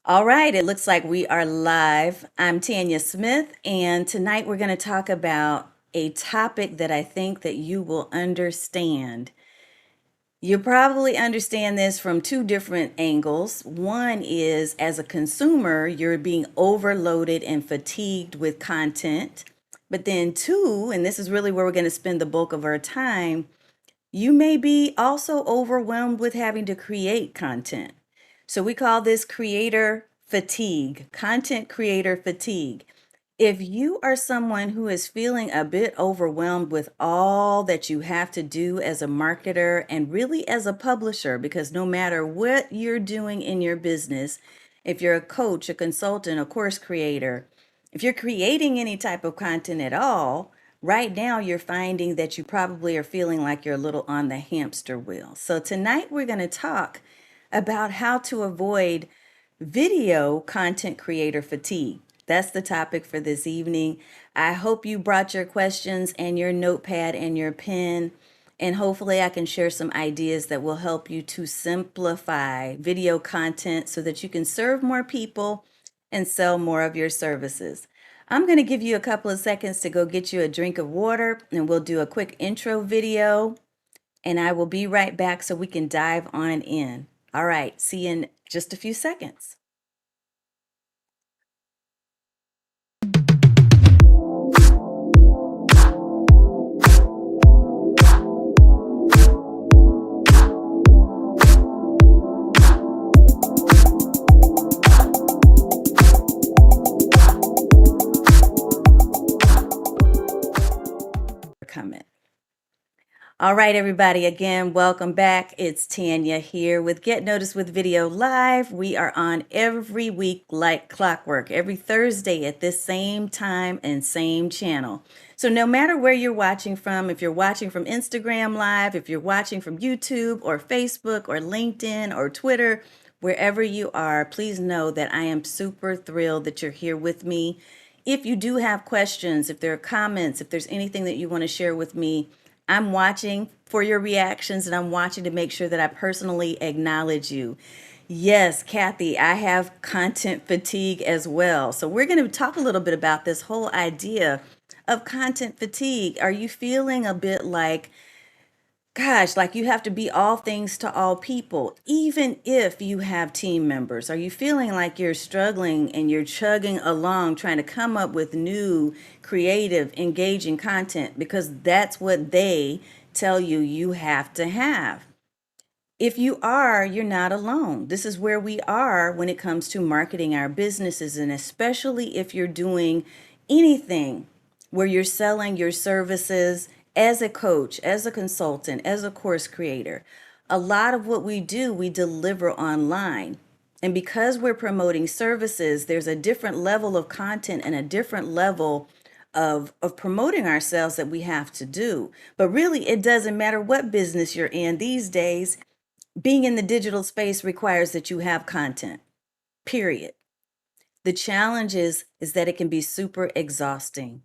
All right, it looks like we are live. I'm Tanya Smith, and tonight we're going to talk about a topic that I think that you will understand. You probably understand this from two different angles. One is as a consumer, you're being overloaded and fatigued with content. But then two, and this is really where we're going to spend the bulk of our time, you may be also overwhelmed with having to create content. So we call this creator fatigue, content creator fatigue. If you are someone who is feeling a bit overwhelmed with all that you have to do as a marketer and really as a publisher, because no matter what you're doing in your business, if you're a coach, a consultant, a course creator, if you're creating any type of content at all, right now you're finding that you probably are feeling like you're a little on the hamster wheel. So tonight we're going to talk about how to avoid video content creator fatigue. That's the topic for this evening. I hope you brought your questions and your notepad and your pen, and hopefully I can share some ideas that will help you to simplify video content so that you can serve more people and sell more of your services. I'm going to give you a couple of seconds to go get you a drink of water, and we'll do a quick intro video, and I will be right back so we can dive on in. All right, see you in just a few seconds. Coming. All right, everybody, again, welcome back. It's Tanya here with Get Noticed with Video Live. We are on every week like clockwork, every Thursday at this same time and same channel. So no matter where you're watching from, if you're watching from Instagram Live, if you're watching from YouTube or Facebook or LinkedIn or Twitter, wherever you are, please know that I am super thrilled that you're here with me. If you do have questions, if there are comments, if there's anything that you want to share with me, I'm watching for your reactions and I'm watching to make sure that I personally acknowledge you. Yes, Kathy, I have content fatigue as well. So we're going to talk a little bit about this whole idea of content fatigue. Are you feeling a bit like, gosh, like you have to be all things to all people, even if you have team members? Are you feeling like you're struggling and you're chugging along trying to come up with new, creative, engaging content because that's what they tell you you have to have? If you are, you're not alone. This is where we are when it comes to marketing our businesses, and especially if you're doing anything where you're selling your services as a coach, as a consultant, as a course creator. A lot of what we do, we deliver online. And because we're promoting services, there's a different level of content and a different level of promoting ourselves that we have to do. But really, it doesn't matter what business you're in these days. Being in the digital space requires that you have content, period. The challenge is that it can be super exhausting.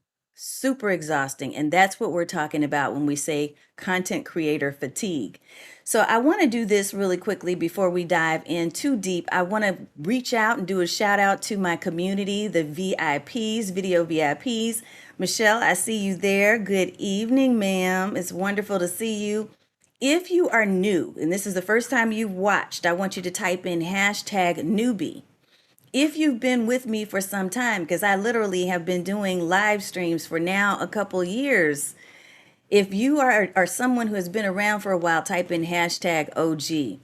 And that's what we're talking about when we say content creator fatigue. So I want to do this really quickly before we dive in too deep. I want to reach out and do a shout out to my community, the VIPs, video VIPs. Michelle, I see you there. Good evening, ma'am. It's wonderful to see you. If you are new and this is the first time you've watched, I want you to type in hashtag newbie. If you've been with me for some time, because I literally have been doing live streams for now a couple years, if you are someone who has been around for a while, type in hashtag OG.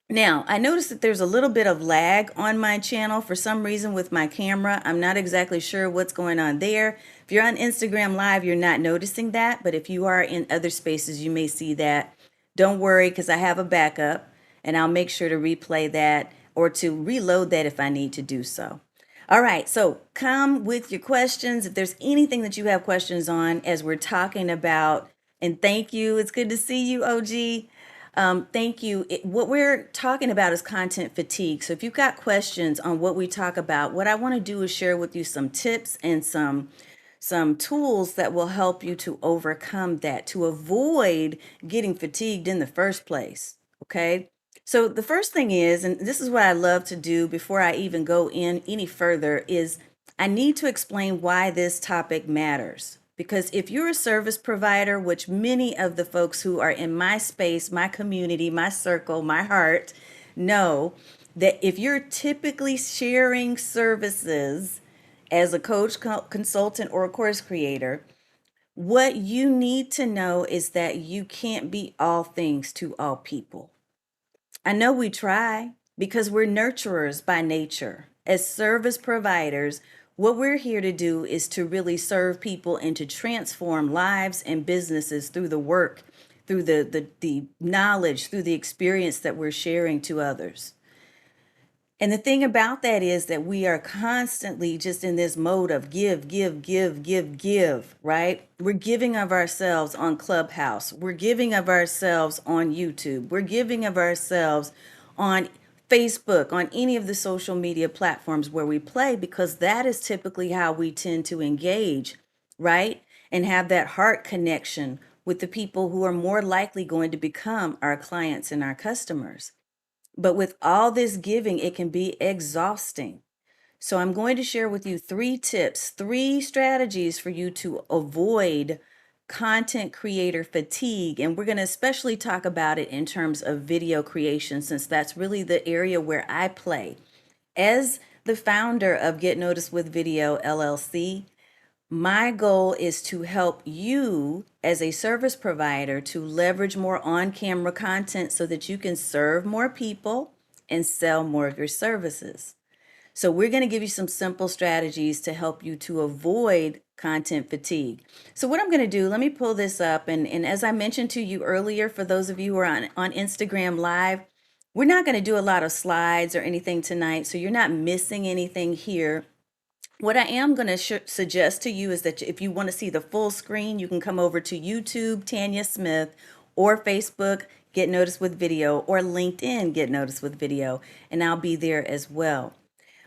Now, I noticed that there's a little bit of lag on my channel for some reason with my camera. I'm not exactly sure what's going on there. If you're on Instagram Live, you're not noticing that, but if you are in other spaces, you may see that. Don't worry, because I have a backup, and I'll make sure to replay that or to reload that if I need to do so. All right, so come with your questions. If there's anything that you have questions on as we're talking about, and thank you, it's good to see you, OG. Thank you. What we're talking about is content fatigue. So if you've got questions on what we talk about, what I want to do is share with you some tips and some tools that will help you to overcome that, to avoid getting fatigued in the first place. Okay. So the first thing is, and this is what I love to do before I even go in any further, is I need to explain why this topic matters. Because if you're a service provider, which many of the folks who are in my space, my community, my circle, my heart know that if you're typically sharing services as a coach, consultant, or a course creator, what you need to know is that you can't be all things to all people. I know we try because we're nurturers by nature. As service providers, what we're here to do is to really serve people and to transform lives and businesses through the work, through the knowledge, through the experience that we're sharing to others. And the thing about that is that we are constantly just in this mode of give, give, give, give, give, right? We're giving of ourselves on Clubhouse. We're giving of ourselves on YouTube. We're giving of ourselves on Facebook, on any of the social media platforms where we play, because that is typically how we tend to engage, right? And have that heart connection with the people who are more likely going to become our clients and our customers. But with all this giving, it can be exhausting. So I'm going to share with you 3 tips, 3 strategies for you to avoid content creator fatigue. And we're going to especially talk about it in terms of video creation, since that's really the area where I play. As the founder of Get Noticed with Video LLC, my goal is to help you as a service provider to leverage more on-camera content so that you can serve more people and sell more of your services. So we're going to give you some simple strategies to help you to avoid content fatigue. So what I'm going to do, let me pull this up. And as I mentioned to you earlier, for those of you who are on Instagram Live, we're not going to do a lot of slides or anything tonight. So you're not missing anything here. What I am going to suggest to you is that if you want to see the full screen, you can come over to YouTube, Tanya Smith, or Facebook, Get Noticed with Video, or LinkedIn, Get Noticed with Video, and I'll be there as well.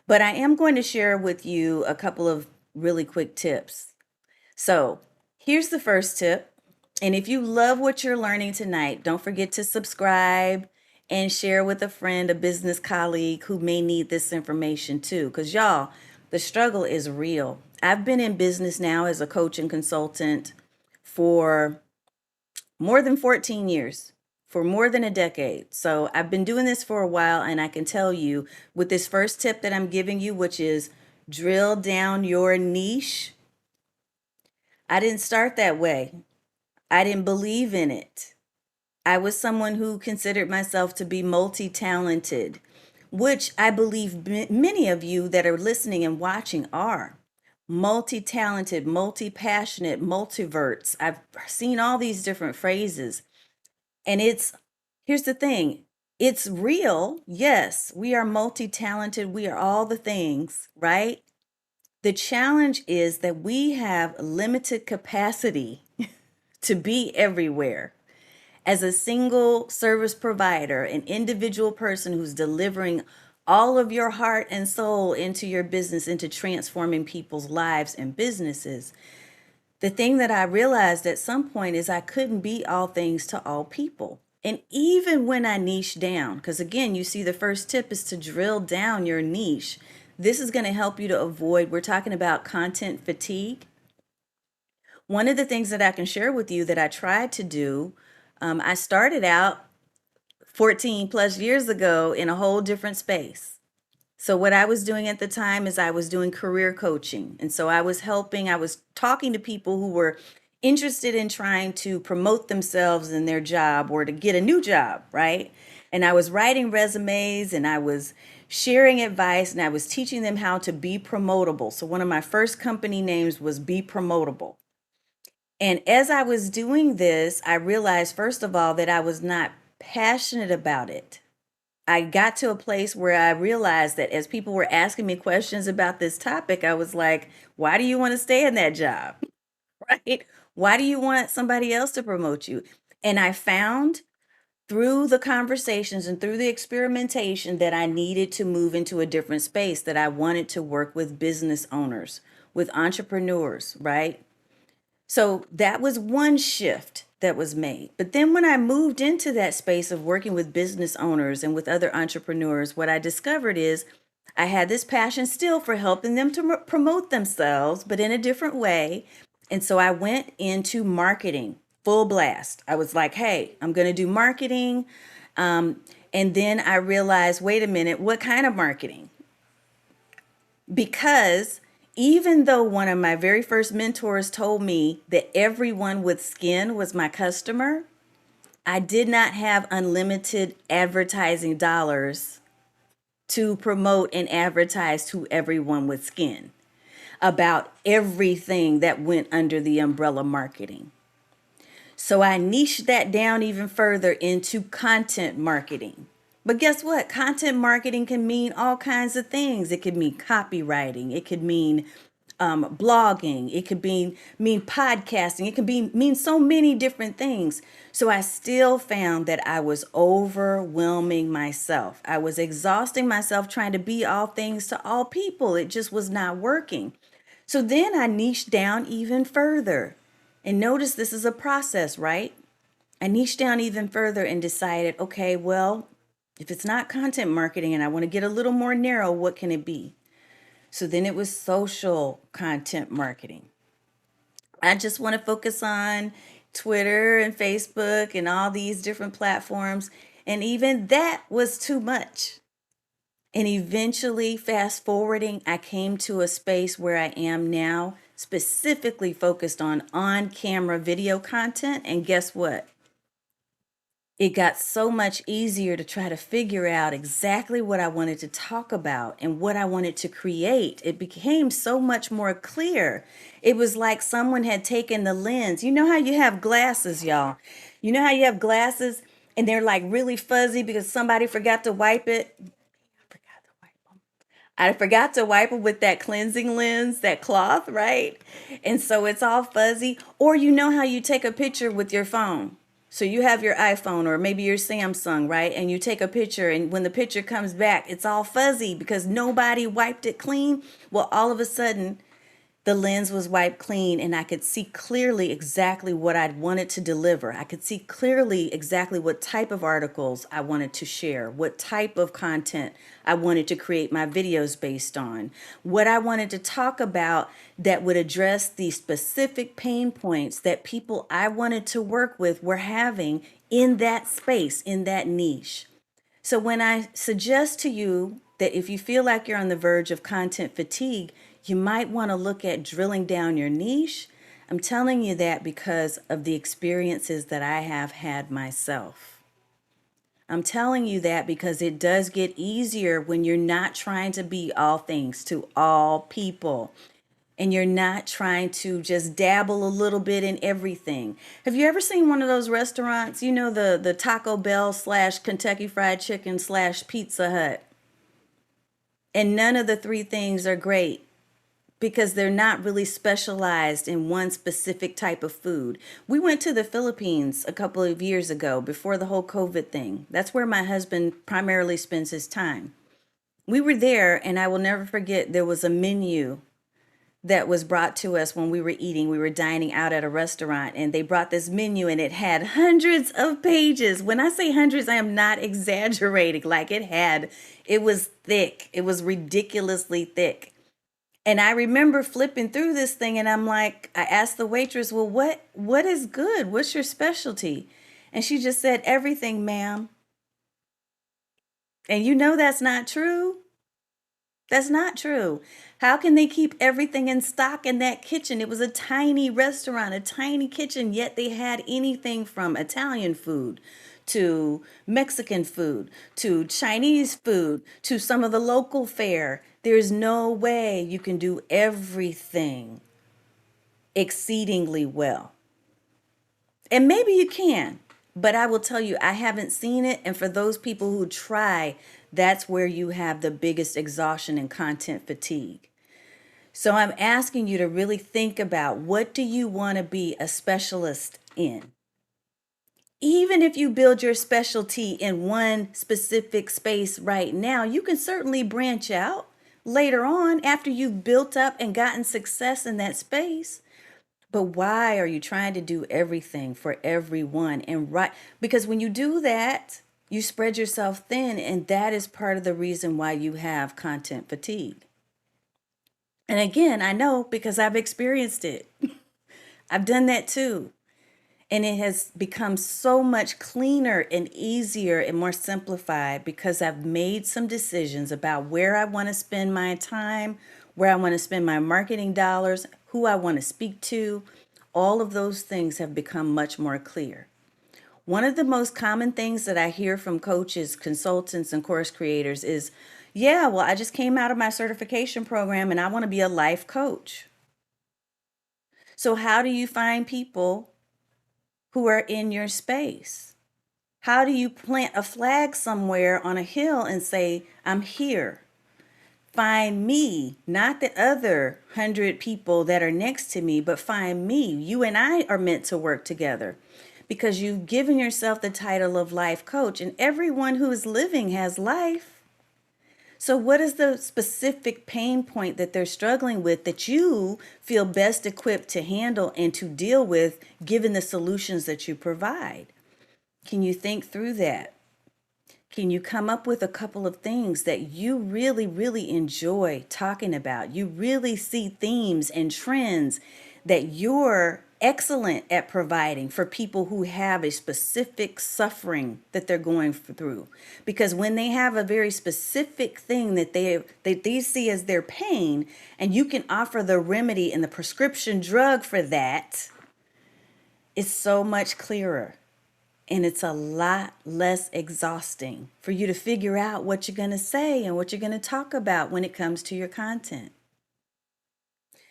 But I am going to share with you a couple of really quick tips. So here's the first tip. And if you love what you're learning tonight, don't forget to subscribe and share with a friend, a business colleague who may need this information too. Because y'all, the struggle is real. I've been in business now as a coach and consultant for more than 14 years, for more than a decade. So I've been doing this for a while, and I can tell you with this first tip that I'm giving you, which is drill down your niche. I didn't start that way. I didn't believe in it. I was someone who considered myself to be multi-talented, which I believe many of you that are listening and watching are. Multi-talented, multi-passionate, multiverts. I've seen all these different phrases. And here's the thing. It's real. Yes, we are multi-talented. We are all the things, right? The challenge is that we have limited capacity to be everywhere. As a single service provider, an individual person who's delivering all of your heart and soul into your business, into transforming people's lives and businesses, the thing that I realized at some point is I couldn't be all things to all people. And even when I niche down, because again, you see the first tip is to drill down your niche. This is going to help you to avoid, we're talking about content fatigue. One of the things that I can share with you that I tried to do, I started out 14 plus years ago in a whole different space. So what I was doing at the time is I was doing career coaching. And so I was talking to people who were interested in trying to promote themselves in their job or to get a new job, right? And I was writing resumes and I was sharing advice and I was teaching them how to be promotable. So one of my first company names was Be Promotable. And as I was doing this, I realized, first of all, that I was not passionate about it. I got to a place where I realized that as people were asking me questions about this topic, I was like, why do you want to stay in that job? Right? Why do you want somebody else to promote you? And I found through the conversations and through the experimentation that I needed to move into a different space, that I wanted to work with business owners, with entrepreneurs, right? So that was one shift that was made. But then when I moved into that space of working with business owners and with other entrepreneurs, what I discovered is I had this passion still for helping them to promote themselves, but in a different way. And so I went into marketing full blast. I was like, hey, I'm going to do marketing. And then I realized, wait a minute, what kind of marketing? Because even though one of my very first mentors told me that everyone with skin was my customer, I did not have unlimited advertising dollars to promote and advertise to everyone with skin about everything that went under the umbrella marketing. So I niched that down even further into content marketing. But guess what? Content marketing can mean all kinds of things. It could mean copywriting. It could mean blogging. It could mean podcasting. It could mean so many different things. So I still found that I was overwhelming myself. I was exhausting myself trying to be all things to all people. It just was not working. So then I niched down even further. And notice this is a process, right? I niched down even further and decided, okay, well, if it's not content marketing and I want to get a little more narrow, what can it be? So then it was social content marketing. I just want to focus on Twitter and Facebook and all these different platforms. And even that was too much. And eventually, fast forwarding, I came to a space where I am now, specifically focused on camera video content. And guess what? It got so much easier to try to figure out exactly what I wanted to talk about and what I wanted to create. It became so much more clear. It was like someone had taken the lens. You know how you have glasses, y'all? You know how you have glasses and they're like really fuzzy because somebody forgot to wipe it? I forgot to wipe them with that cleansing lens, that cloth, right? And so it's all fuzzy. Or you know how you take a picture with your phone. So you have your iPhone or maybe your Samsung, right? And you take a picture and when the picture comes back, it's all fuzzy because nobody wiped it clean. Well, all of a sudden, the lens was wiped clean and I could see clearly exactly what I'd wanted to deliver. I could see clearly exactly what type of articles I wanted to share, what type of content I wanted to create my videos based on, what I wanted to talk about that would address the specific pain points that people I wanted to work with were having in that space, in that niche. So when I suggest to you that if you feel like you're on the verge of content fatigue, you might want to look at drilling down your niche. I'm telling you that because of the experiences that I have had myself. I'm telling you that because it does get easier when you're not trying to be all things to all people and you're not trying to just dabble a little bit in everything. Have you ever seen one of those restaurants, you know, the Taco Bell / Kentucky Fried Chicken / Pizza Hut? And none of the three things are great because they're not really specialized in one specific type of food. We went to the Philippines a couple of years ago before the whole COVID thing. That's where my husband primarily spends his time. We were there, and I will never forget, there was a menu that was brought to us when we were eating. We were dining out at a restaurant, and they brought this menu, and it had hundreds of pages. When I say hundreds, I am not exaggerating. Like it was thick. It was ridiculously thick. And I remember flipping through this thing and I'm like, I asked the waitress, well, what is good? What's your specialty? And she just said, everything, ma'am. And you know that's not true. That's not true. How can they keep everything in stock in that kitchen? It was a tiny restaurant, a tiny kitchen, yet they had anything from Italian food to Mexican food to Chinese food to some of the local fare. There's no way you can do everything exceedingly well. And maybe you can, but I will tell you, I haven't seen it. And for those people who try, that's where you have the biggest exhaustion and content fatigue. So I'm asking you to really think about, what do you want to be a specialist in? Even if you build your specialty in one specific space right now, you can certainly branch out later on after you've built up and gotten success in that space. But why are you trying to do everything for everyone? And right, because when you do that, you spread yourself thin, and that is part of the reason why you have content fatigue. And again, I know because I've experienced it. I've done that too. And it has become so much cleaner and easier and more simplified because I've made some decisions about where I want to spend my time, where I want to spend my marketing dollars, who I want to speak to. All of those things have become much more clear. One of the most common things that I hear from coaches, consultants, and course creators is, yeah, well, I just came out of my certification program and I want to be a life coach. So, how do you find people who are in your space? How do you plant a flag somewhere on a hill and say, I'm here? Find me, not the other 100 people that are next to me, but find me. You and I are meant to work together because you've given yourself the title of life coach, and everyone who is living has life. So, what is the specific pain point that they're struggling with that you feel best equipped to handle and to deal with given the solutions that you provide? Can you think through that? Can you come up with a couple of things that you really, really enjoy talking about? You really see themes and trends that you're excellent at providing for people who have a specific suffering that they're going through. Because when they have a very specific thing that they see as their pain, and you can offer the remedy and the prescription drug for that, it's so much clearer. And it's a lot less exhausting for you to figure out what you're going to say and what you're going to talk about when it comes to your content.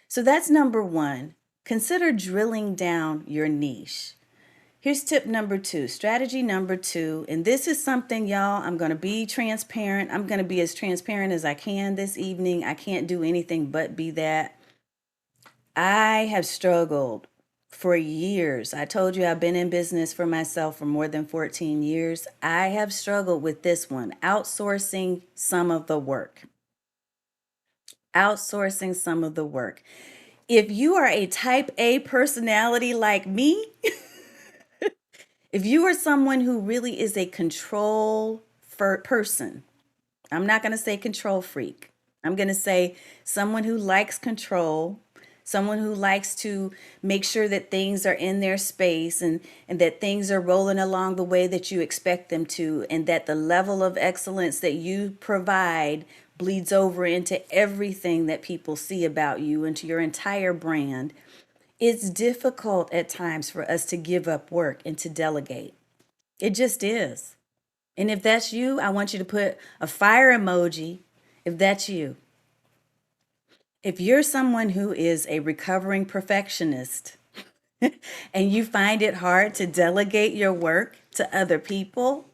So that's number one. Consider drilling down your niche. Here's tip number two, strategy number two. And this is something, y'all, I'm going to be transparent. I'm going to be as transparent as I can this evening. I can't do anything but be that. I have struggled for years. I told you I've been in business for myself for more than 14 years. I have struggled with this one, outsourcing some of the work. Outsourcing some of the work. If you are a type A personality like me, if you are someone who really is a control person, I'm not going to say control freak. I'm going to say someone who likes control, someone who likes to make sure that things are in their space and that things are rolling along the way that you expect them to, and that the level of excellence that you provide bleeds over into everything that people see about you, into your entire brand. It's difficult at times for us to give up work and to delegate. It just is. And if that's you, I want you to put a fire emoji if that's you. If you're someone who is a recovering perfectionist and you find it hard to delegate your work to other people,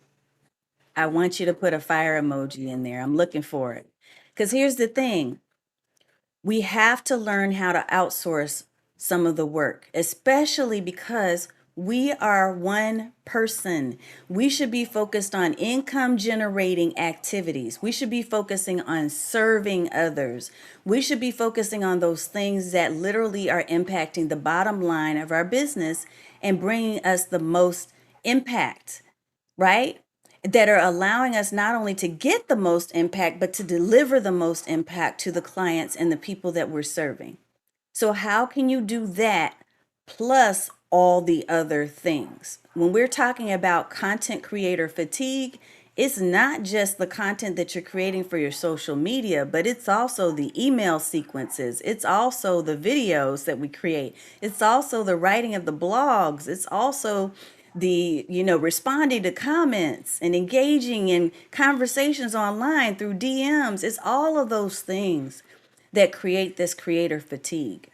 I want you to put a fire emoji in there. I'm looking for it. Because here's the thing, we have to learn how to outsource some of the work, especially because we are one person. We should be focused on income generating activities. We should be focusing on serving others. We should be focusing on those things that literally are impacting the bottom line of our business and bringing us the most impact, right? That are allowing us not only to get the most impact, but to deliver the most impact to the clients and the people that we're serving. So, how can you do that plus all the other things? When we're talking about content creator fatigue, it's not just the content that you're creating for your social media, but it's also the email sequences. It's also the videos that we create. It's also the writing of the blogs. It's also the responding to comments and engaging in conversations online through DMs. It's all of those things that create this creator fatigue.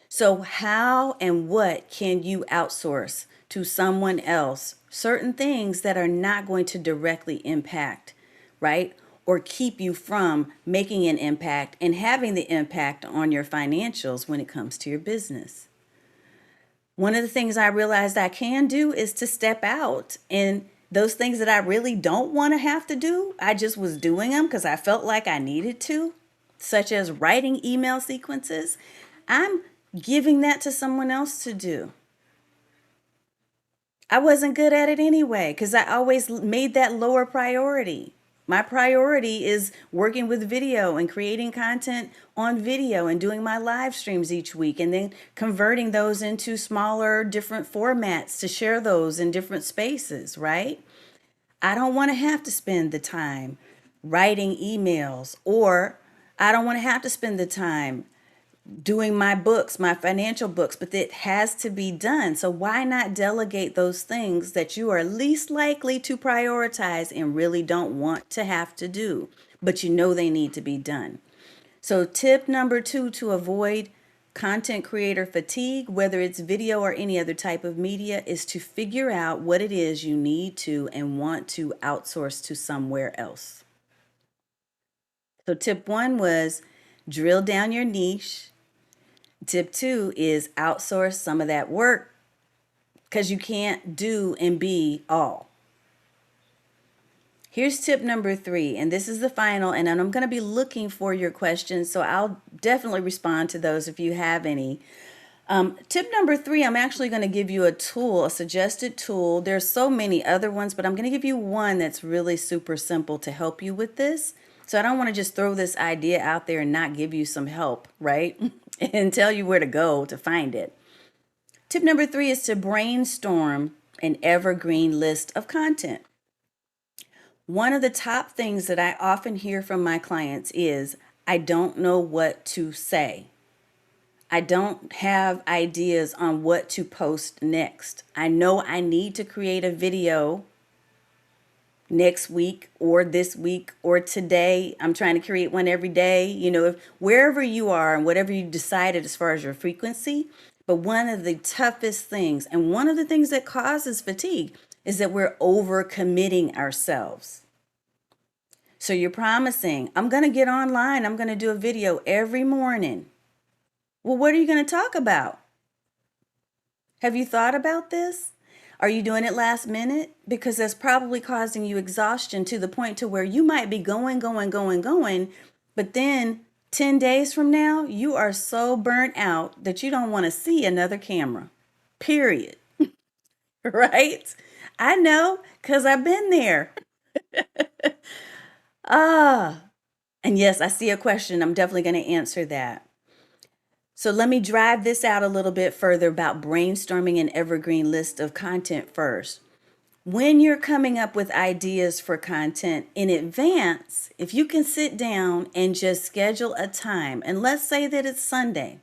So how and what can you outsource to someone else certain things that are not going to directly impact, right? Or keep you from making an impact and having the impact on your financials when it comes to your business? One of the things I realized I can do is to step out, and those things that I really don't want to have to do, I just was doing them because I felt like I needed to, such as writing email sequences. I'm giving that to someone else to do. I wasn't good at it anyway because I always made that lower priority. My priority is working with video and creating content on video and doing my live streams each week and then converting those into smaller, different formats to share those in different spaces, right? I don't want to have to spend the time writing emails, or I don't want to have to spend the time doing my books, my financial books, but it has to be done. So why not delegate those things that you are least likely to prioritize and really don't want to have to do, but you know they need to be done? So tip number 2 to avoid content creator fatigue, whether it's video or any other type of media, is to figure out what it is you need to and want to outsource to somewhere else. So tip 1 was drill down your niche. Tip 2 is outsource some of that work because you can't do and be all. Here's tip number 3, and this is the final, and I'm going to be looking for your questions, so I'll definitely respond to those if you have any. Tip number 3, I'm actually going to give you a tool, a suggested tool. There's so many other ones, but I'm going to give you one that's really super simple to help you with this. So I don't want to just throw this idea out there and not give you some help, right? And tell you where to go to find it. Tip number 3 is to brainstorm an evergreen list of content. One of the top things that I often hear from my clients is, I don't know what to say. I don't have ideas on what to post next. I know I need to create a video next week or this week or today. I'm trying to create one every day, if wherever you are and whatever you decided as far as your frequency. But one of the toughest things and one of the things that causes fatigue is that we're overcommitting ourselves. So you're promising, I'm going to get online, I'm going to do a video every morning. Well, what are you going to talk about? Have you thought about this? Are you doing it last minute? Because that's probably causing you exhaustion to the point to where you might be going, but then 10 days from now, you are so burnt out that you don't want to see another camera, period. Right? I know, because I've been there. And yes, I see a question. I'm definitely going to answer that. So let me drive this out a little bit further about brainstorming an evergreen list of content first. When you're coming up with ideas for content in advance, if you can sit down and just schedule a time, and let's say that it's Sunday.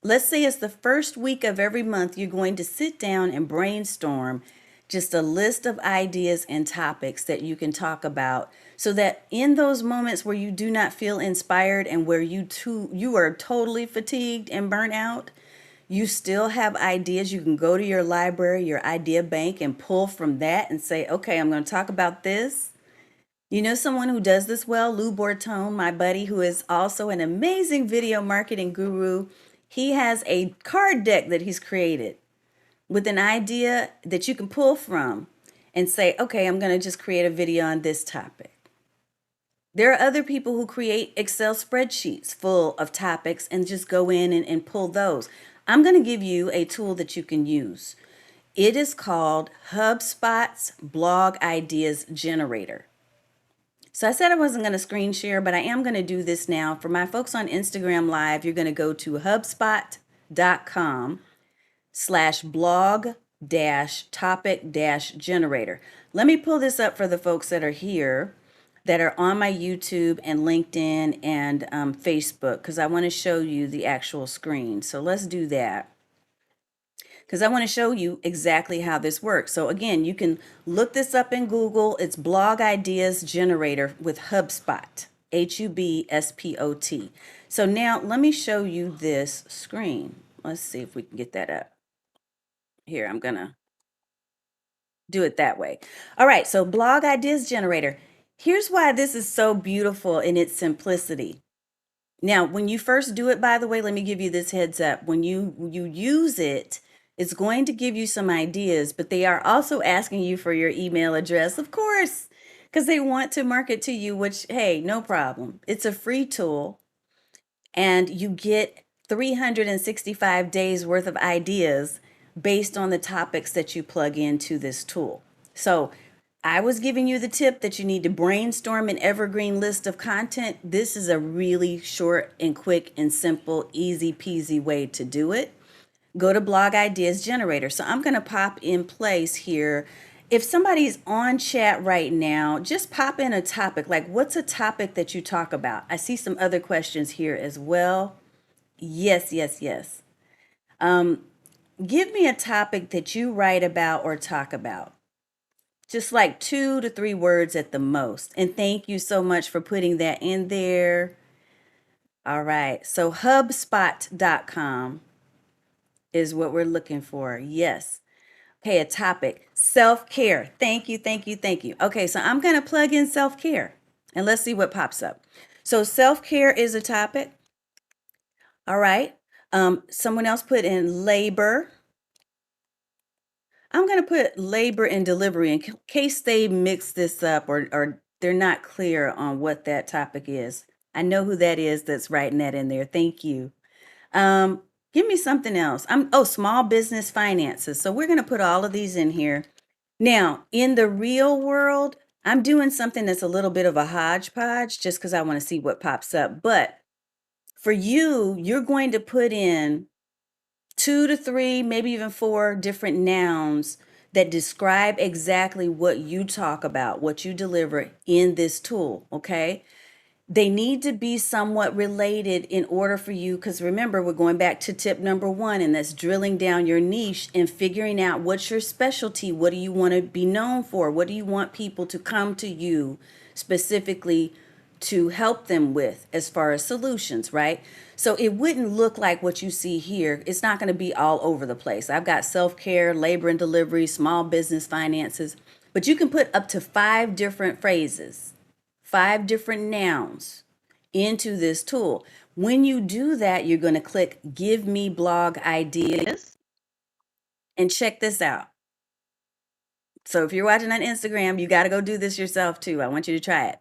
Let's say it's the first week of every month, you're going to sit down and brainstorm just a list of ideas and topics that you can talk about, so that in those moments where you do not feel inspired and where you are totally fatigued and burnt out, you still have ideas. You can go to your library, your idea bank, and pull from that and say, okay, I'm going to talk about this. You know someone who does this well? Lou Bortone, my buddy, who is also an amazing video marketing guru. He has a card deck that he's created with an idea that you can pull from and say, okay, I'm going to just create a video on this topic. There are other people who create Excel spreadsheets full of topics and just go in and pull those. I'm going to give you a tool that you can use. It is called HubSpot's Blog Ideas Generator. So I said I wasn't going to screen share, but I am going to do this now. For my folks on Instagram Live, you're going to go to hubspot.com/blog-topic-generator. Let me pull this up for the folks that are here, that are on my YouTube and LinkedIn and Facebook, because I want to show you the actual screen. So let's do that, because I want to show you exactly how this works. So again, you can look this up in Google. It's Blog Ideas Generator with HubSpot, HubSpot. So now let me show you this screen. Let's see if we can get that up. Here, I'm going to do it that way. All right, so Blog Ideas Generator. Here's why this is so beautiful in its simplicity. Now, when you first do it, by the way, let me give you this heads up. When you use it, it's going to give you some ideas, but they are also asking you for your email address, of course, because they want to market to you, which, hey, no problem. It's a free tool, and you get 365 days worth of ideas based on the topics that you plug into this tool. So I was giving you the tip that you need to brainstorm an evergreen list of content. This is a really short and quick and simple, easy peasy way to do it. Go to Blog Ideas Generator. So I'm going to pop in place here. If somebody's on chat right now, just pop in a topic. Like, what's a topic that you talk about? I see some other questions here as well. Yes, yes, yes. Give me a topic that you write about or talk about. Just like 2 to 3 words at the most. And thank you so much for putting that in there. All right. So HubSpot.com is what we're looking for. Yes. Okay, a topic. Self-care. Thank you, thank you, thank you. Okay, so I'm going to plug in self-care and let's see what pops up. So self-care is a topic. All right. Someone else put in labor. I'm going to put labor and delivery in case they mix this up or they're not clear on what that topic is. I know who that is that's writing that in there. Thank you. Give me something else. Small business finances. So we're going to put all of these in here. Now, in the real world, I'm doing something that's a little bit of a hodgepodge just because I want to see what pops up. But for you, you're going to put in 2 to 3, maybe even 4 different nouns that describe exactly what you talk about, what you deliver in this tool, okay? They need to be somewhat related in order for you, because remember, we're going back to tip number 1, and that's drilling down your niche and figuring out what's your specialty. What do you want to be known for? What do you want people to come to you specifically to help them with as far as solutions, right? So it wouldn't look like what you see here. It's not going to be all over the place. I've got self-care, labor and delivery, small business finances, but you can put up to 5 different phrases, 5 different nouns into this tool. When you do that, you're going to click Give Me Blog Ideas and check this out. So if you're watching on Instagram, you got to go do this yourself too. I want you to try it.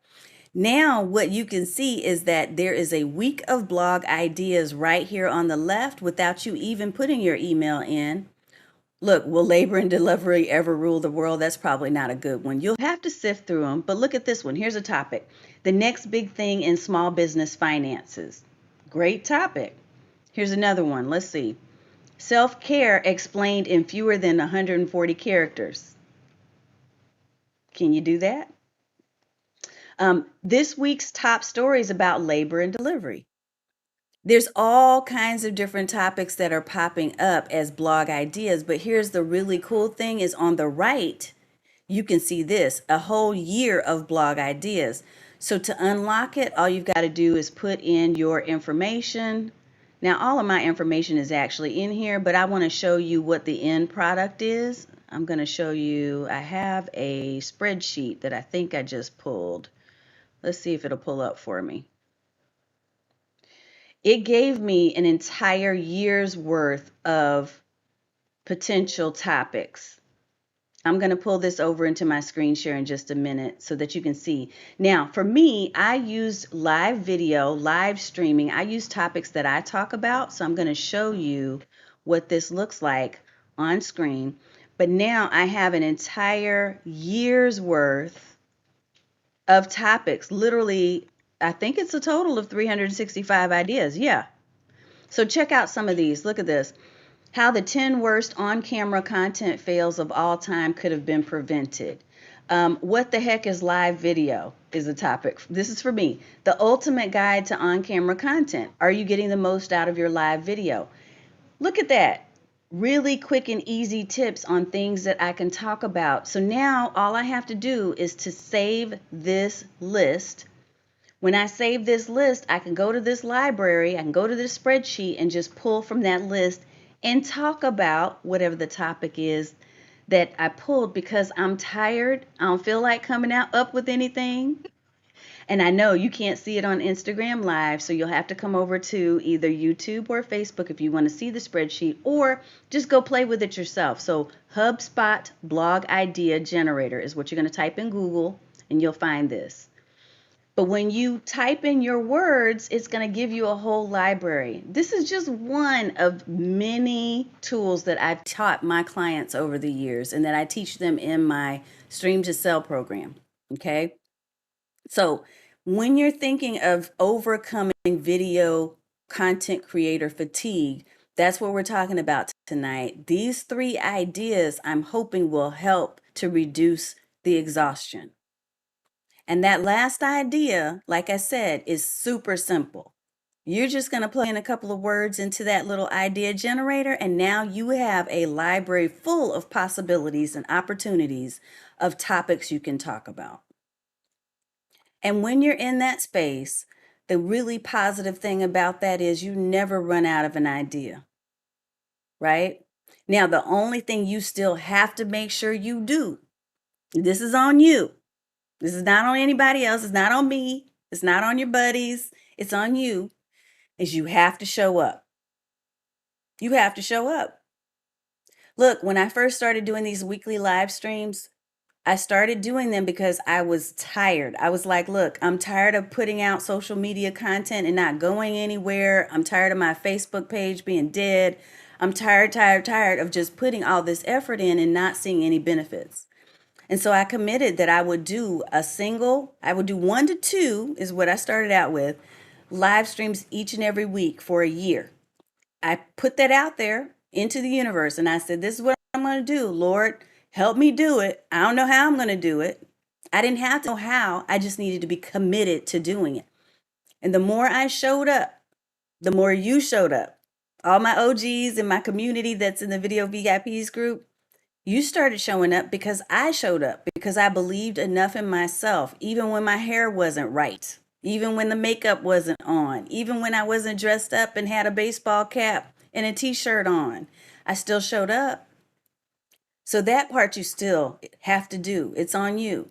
Now, what you can see is that there is a week of blog ideas right here on the left without you even putting your email in. Look, will labor and delivery ever rule the world? That's probably not a good one. You'll have to sift through them, but look at this one. Here's a topic. The next big thing in small business finances. Great topic. Here's another one. Let's see. Self-care explained in fewer than 140 characters. Can you do that? This week's top stories about labor and delivery. There's all kinds of different topics that are popping up as blog ideas, but here's the really cool thing is on the right, you can see this, a whole year of blog ideas. So to unlock it, all you've got to do is put in your information. Now, all of my information is actually in here, but I want to show you what the end product is. I'm going to show you, I have a spreadsheet that I think I just pulled. Let's see if it'll pull up for me. It gave me an entire year's worth of potential topics. I'm going to pull this over into my screen share in just a minute so that you can see. Now, for me, I use live video, live streaming. I use topics that I talk about. So I'm going to show you what this looks like on screen. But now I have an entire year's worth of topics. Literally, I think it's a total of 365 ideas. Yeah. So check out some of these. Look at this. How the 10 worst on-camera content fails of all time could have been prevented. What the heck is live video is a topic. This is for me. The ultimate guide to on-camera content. Are you getting the most out of your live video? Look at that. Really quick and easy tips on things that I can talk about. So now all I have to do is to save this list. When I save this list, I can go to this library, I can go to this spreadsheet and just pull from that list and talk about whatever the topic is that I pulled because I'm tired. I don't feel like coming up with anything. And I know you can't see it on Instagram Live, so you'll have to come over to either YouTube or Facebook if you want to see the spreadsheet, or just go play with it yourself. So HubSpot Blog Idea Generator is what you're going to type in Google, and you'll find this. But when you type in your words, it's going to give you a whole library. This is just one of many tools that I've taught my clients over the years and that I teach them in my Stream to Sell program. Okay. So when you're thinking of overcoming video content creator fatigue, that's what we're talking about tonight. These 3 ideas I'm hoping will help to reduce the exhaustion. And that last idea, like I said, is super simple. You're just going to plug in a couple of words into that little idea generator, and now you have a library full of possibilities and opportunities of topics you can talk about. And when you're in that space, the really positive thing about that is you never run out of an idea, right? Now, the only thing you still have to make sure you do, this is on you. This is not on anybody else. It's not on me. It's not on your buddies. It's on you, is you have to show up. You have to show up. Look, when I first started doing these weekly live streams, I started doing them because I was tired. I was like, look, I'm tired of putting out social media content and not going anywhere. I'm tired of my Facebook page being dead. I'm tired of just putting all this effort in and not seeing any benefits. And so I committed that I would do 1 to 2 is what I started out with, live streams each and every week for a year. I put that out there into the universe and I said, this is what I'm going to do. Lord, help me do it. I don't know how I'm going to do it. I didn't have to know how. I just needed to be committed to doing it. And the more I showed up, the more you showed up. All my OGs in my community that's in the Video VIPs group, you started showing up because I showed up, because I believed enough in myself, even when my hair wasn't right, even when the makeup wasn't on, even when I wasn't dressed up and had a baseball cap and a t-shirt on. I still showed up. So that part you still have to do. It's on you.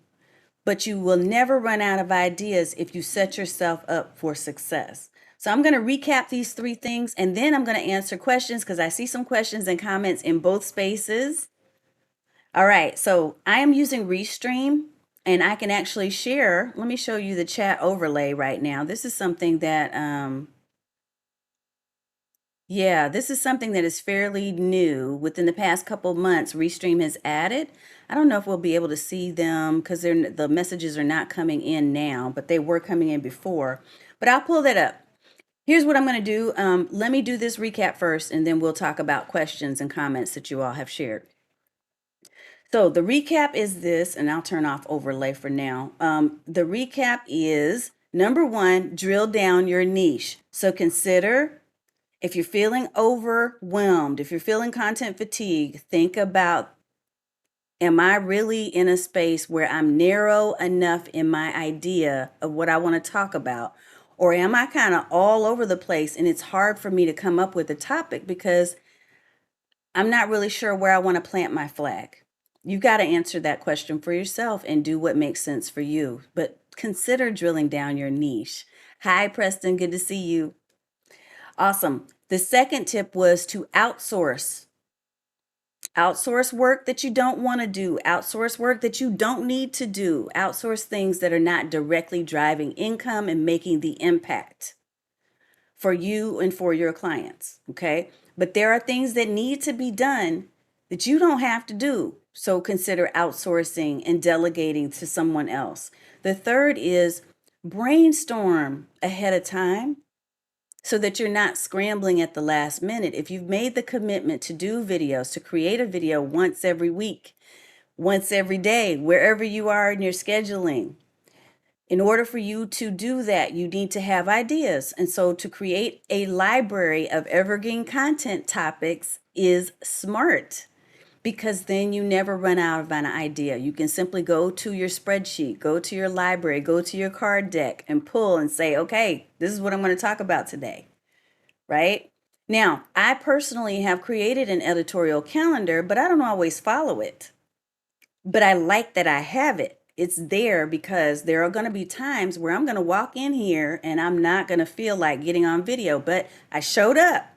But you will never run out of ideas if you set yourself up for success. So I'm going to recap these 3 things and then I'm going to answer questions because I see some questions and comments in both spaces. All right, so I am using Restream and I can actually share. Let me show you the chat overlay right now. This is something that, this is something that is fairly new. Within the past couple months, Restream has added. I don't know if we'll be able to see them because the messages are not coming in now, but they were coming in before. But I'll pull that up. Here's what I'm going to do. Let me do this recap first, and then we'll talk about questions and comments that you all have shared. So the recap is this, and I'll turn off overlay for now. The recap is, number 1, drill down your niche. So consider, if you're feeling overwhelmed, if you're feeling content fatigue, think about, am I really in a space where I'm narrow enough in my idea of what I want to talk about? Or am I kind of all over the place and it's hard for me to come up with a topic because I'm not really sure where I want to plant my flag? You've got to answer that question for yourself and do what makes sense for you. But consider drilling down your niche. Hi, Preston. Good to see you. Awesome. The second tip was to outsource. Outsource work that you don't want to do. Outsource work that you don't need to do. Outsource things that are not directly driving income and making the impact for you and for your clients. Okay. But there are things that need to be done that you don't have to do. So consider outsourcing and delegating to someone else. The third is brainstorm ahead of time so that you're not scrambling at the last minute. If you've made the commitment to do videos, to create a video once every week, once every day, wherever you are in your scheduling, in order for you to do that, you need to have ideas. And so to create a library of evergreen content topics is smart, because then you never run out of an idea. You can simply go to your spreadsheet, go to your library, go to your card deck and pull and say, okay, this is what I'm going to talk about today, right? Now, I personally have created an editorial calendar, but I don't always follow it. But I like that I have it. It's there because there are going to be times where I'm going to walk in here and I'm not going to feel like getting on video, but I showed up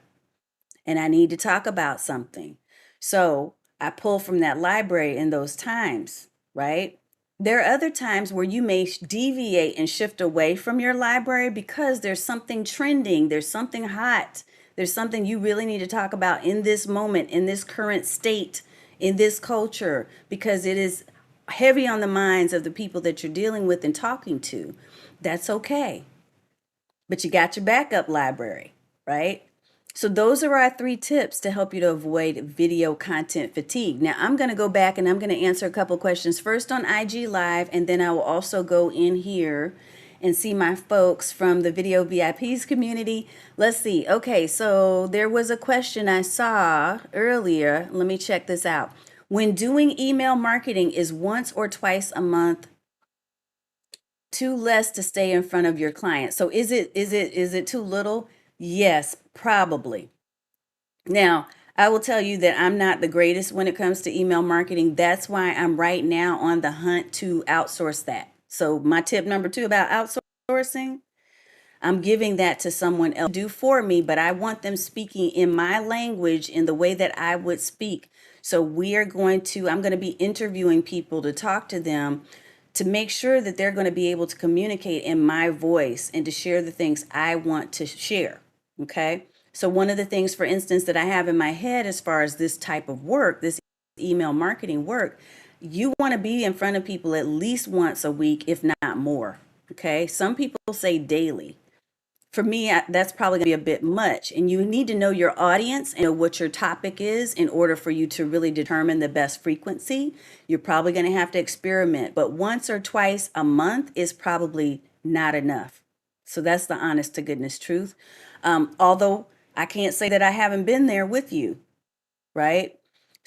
and I need to talk about something. So I pull from that library in those times, right? There are other times where you may deviate and shift away from your library because there's something trending, there's something hot, there's something you really need to talk about in this moment, in this current state, in this culture, because it is heavy on the minds of the people that you're dealing with and talking to. That's okay. But you got your backup library, right? So those are our 3 tips to help you to avoid video content fatigue. Now I'm going to go back and I'm going to answer a couple questions first on IG Live, and then I will also go in here and see my folks from the Video VIPs community. Let's see. Okay, so there was a question I saw earlier. Let me check this out. When doing email marketing, is once or twice a month too less to stay in front of your client? So is it too little? Yes, probably. Now, I will tell you that I'm not the greatest when it comes to email marketing. That's why I'm right now on the hunt to outsource that. So my tip number 2 about outsourcing, I'm giving that to someone else to do for me, but I want them speaking in my language in the way that I would speak. So I'm going to be interviewing people to talk to them to make sure that they're going to be able to communicate in my voice and to share the things I want to share. Okay. So one of the things, for instance, that I have in my head as far as this type of work, this email marketing work, you want to be in front of people at least once a week, if not more. Okay. Some people say daily. For me, that's probably going to be a bit much. And you need to know your audience and know what your topic is in order for you to really determine the best frequency. You're probably going to have to experiment, but once or twice a month is probably not enough. So that's the honest to goodness truth. Although I can't say that I haven't been there with you, right?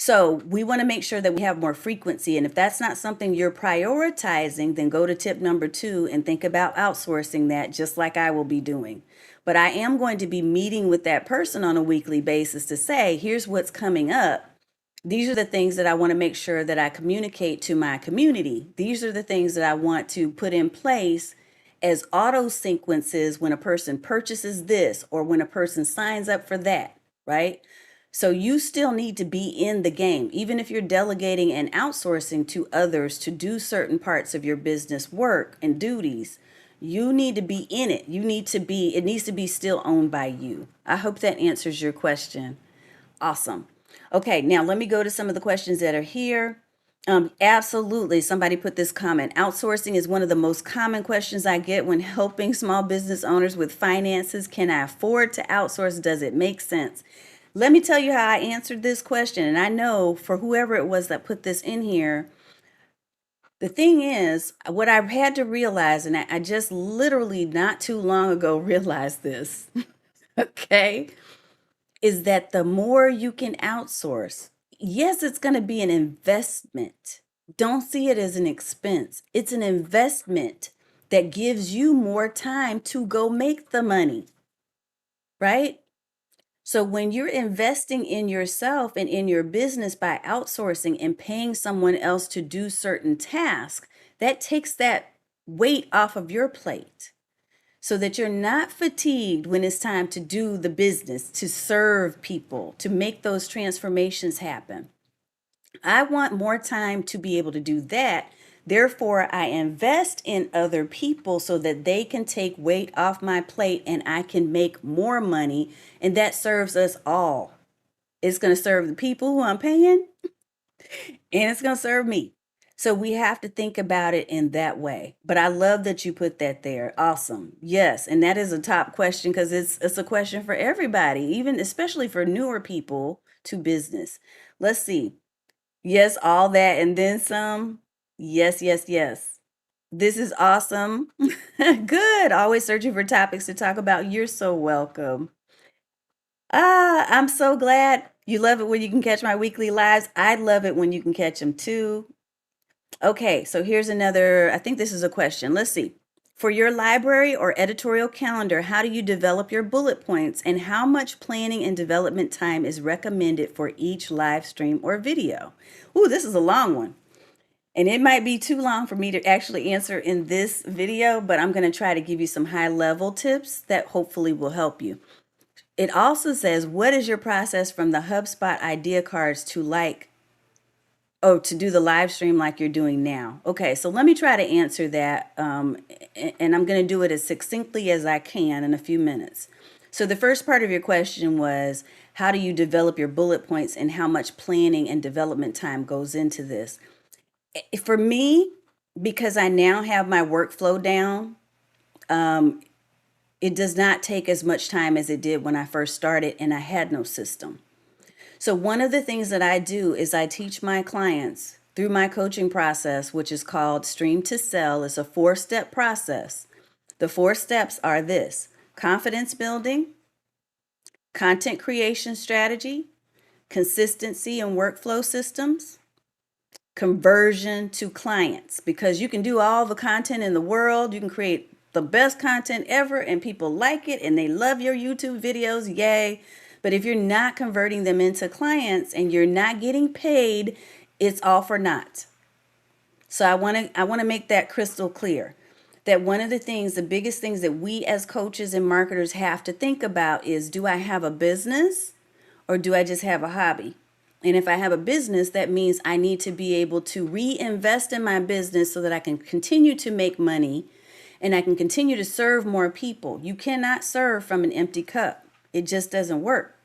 So we want to make sure that we have more frequency. And if that's not something you're prioritizing, then go to tip number 2 and think about outsourcing that, just like I will be doing. But I am going to be meeting with that person on a weekly basis to say, here's what's coming up. These are the things that I want to make sure that I communicate to my community. These are the things that I want to put in place as auto sequences when a person purchases this or when a person signs up for that, right? So you still need to be in the game, even if you're delegating and outsourcing to others to do certain parts of your business work and duties. You need to be in it. It needs to be still owned by you. I hope that answers your question. Awesome. Okay, now let me go to some of the questions that are here. Absolutely. Somebody put this comment. Outsourcing is one of the most common questions I get when helping small business owners with finances. Can I afford to outsource? Does it make sense? Let me tell you how I answered this question. And I know for whoever it was that put this in here, the thing is, what I've had to realize, and I just literally not too long ago realized this, okay, is that the more you can outsource, yes, it's going to be an investment. Don't see it as an expense. It's an investment that gives you more time to go make the money, right? So when you're investing in yourself and in your business by outsourcing and paying someone else to do certain tasks, that takes that weight off of your plate so that you're not fatigued when it's time to do the business, to serve people, to make those transformations happen. I want more time to be able to do that. Therefore, I invest in other people so that they can take weight off my plate and I can make more money. And that serves us all. It's going to serve the people who I'm paying and it's going to serve me. So we have to think about it in that way. But I love that you put that there. Awesome. Yes. And that is a top question because it's a question for everybody, even especially for newer people to business. Let's see. Yes, all that and then some. Yes, yes, yes. This is awesome. Good. Always searching for topics to talk about. You're so welcome. I'm so glad you love it when you can catch my weekly lives. I love it when you can catch them too. Okay, so here's another, I think this is a question. Let's see. For your library or editorial calendar, how do you develop your bullet points and how much planning and development time is recommended for each live stream or video? Ooh, this is a long one. And it might be too long for me to actually answer in this video, but I'm going to try to give you some high level tips that hopefully will help you. It also says, what is your process from the HubSpot idea cards to like Oh, to do the live stream like you're doing now. Okay, so let me try to answer that. And I'm going to do it as succinctly as I can in a few minutes. So, the first part of your question was, how do you develop your bullet points and how much planning and development time goes into this? For me, because I now have my workflow down, it does not take as much time as it did when I first started and I had no system. So, one of the things that I do is I teach my clients through my coaching process, which is called Stream to Sell. It's a 4-step process. The 4 steps are this: confidence building, content creation strategy, consistency and workflow systems, conversion to clients. Because you can do all the content in the world, you can create the best content ever, and people like it and they love your YouTube videos, yay. But if you're not converting them into clients and you're not getting paid, it's all for naught. So I want to make that crystal clear that one of the things, the biggest things that we as coaches and marketers have to think about is, do I have a business or do I just have a hobby? And if I have a business, that means I need to be able to reinvest in my business so that I can continue to make money and I can continue to serve more people. You cannot serve from an empty cup. It just doesn't work.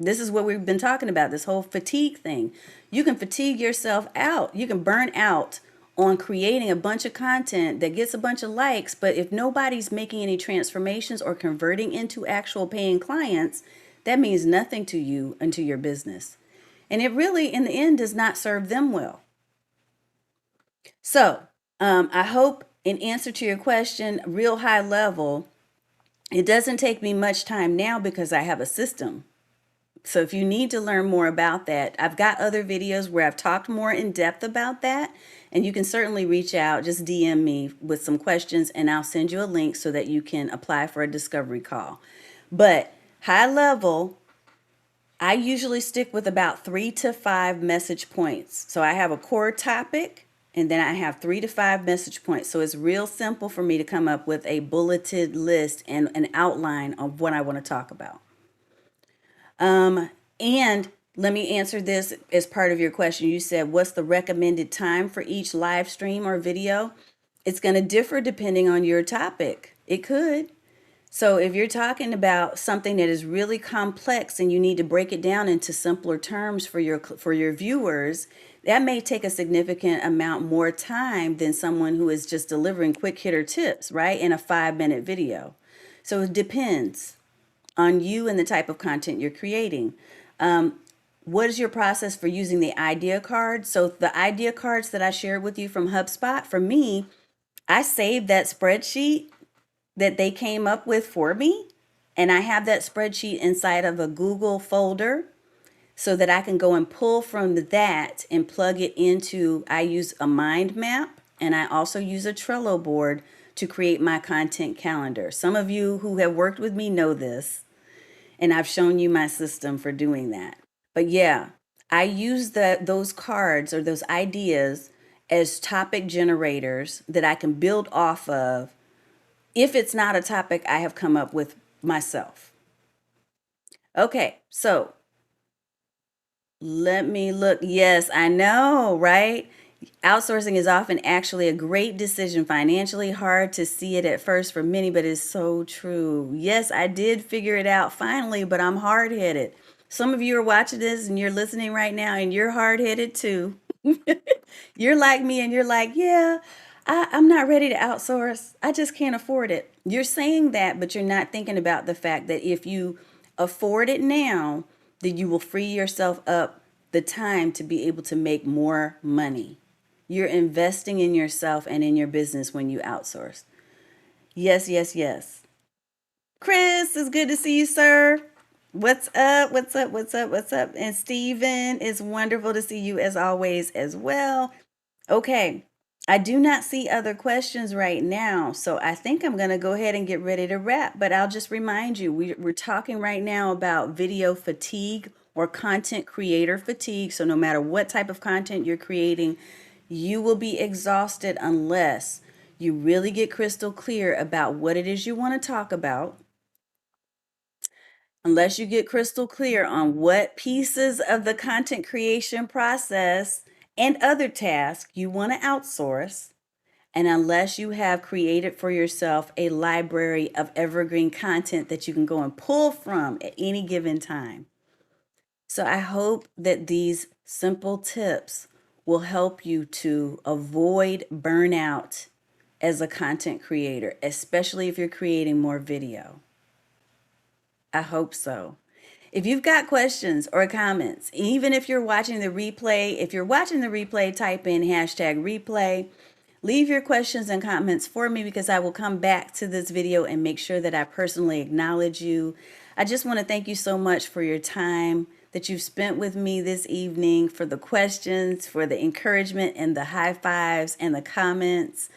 This is what we've been talking about, this whole fatigue thing. You can fatigue yourself out. You can burn out on creating a bunch of content that gets a bunch of likes, but if nobody's making any transformations or converting into actual paying clients, that means nothing to you and to your business. And it really, in the end, does not serve them well. So, I hope in answer to your question, real high level, it doesn't take me much time now because I have a system. So if you need to learn more about that, I've got other videos where I've talked more in depth about that. And you can certainly reach out, just DM me with some questions and I'll send you a link so that you can apply for a discovery call. But high level, I usually stick with about 3 to 5 message points. So I have a core topic and then I have 3 to 5 message points. So it's real simple for me to come up with a bulleted list and an outline of what I want to talk about. And let me answer this as part of your question. You said, what's the recommended time for each live stream or video? It's going to differ depending on your topic. It could. So if you're talking about something that is really complex and you need to break it down into simpler terms for your viewers, that may take a significant amount more time than someone who is just delivering quick hitter tips, right, in a 5-minute video. So it depends on you and the type of content you're creating. What is your process for using the idea card? So the idea cards that I shared with you from HubSpot, for me, I saved that spreadsheet that they came up with for me. And I have that spreadsheet inside of a Google folder so that I can go and pull from that and plug it into, I use a mind map and I also use a Trello board to create my content calendar. Some of you who have worked with me know this, and I've shown you my system for doing that. But yeah, I use those cards or those ideas as topic generators that I can build off of if it's not a topic I have come up with myself. Okay, so let me look. Yes, I know, right? Outsourcing is often actually a great decision, financially hard to see it at first for many, but it's so true. Yes, I did figure it out finally, but I'm hard-headed. Some of you are watching this and you're listening right now and you're hard-headed too. You're like me and you're like, yeah, I'm not ready to outsource. I just can't afford it. You're saying that, but you're not thinking about the fact that if you afford it now, then you will free yourself up the time to be able to make more money. You're investing in yourself and in your business when you outsource. Yes, yes, yes. Chris, it's good to see you, sir. What's up? What's up? What's up? What's up? And Steven, it's wonderful to see you as always as well. Okay, I do not see other questions right now, so I think I'm going to go ahead and get ready to wrap. But I'll just remind you, we're talking right now about video fatigue or content creator fatigue. So no matter what type of content you're creating, you will be exhausted unless you really get crystal clear about what it is you want to talk about, unless you get crystal clear on what pieces of the content creation process and other tasks you want to outsource, and unless you have created for yourself a library of evergreen content that you can go and pull from at any given time. So I hope that these simple tips will help you to avoid burnout as a content creator, especially if you're creating more video. I hope so. If you've got questions or comments, even if you're watching the replay, type in hashtag replay. Leave your questions and comments for me because I will come back to this video and make sure that I personally acknowledge you. I just want to thank you so much for your time that you've spent with me this evening, for the questions, for the encouragement and the high fives and the comments.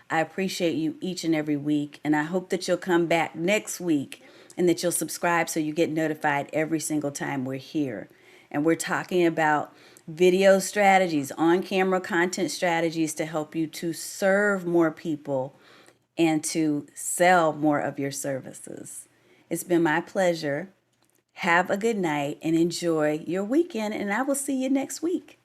I appreciate you each and every week, and I hope that you'll come back next week and that you'll subscribe so you get notified every single time we're here. And we're talking about video strategies, on-camera content strategies to help you to serve more people and to sell more of your services. It's been my pleasure. Have a good night and enjoy your weekend, and I will see you next week.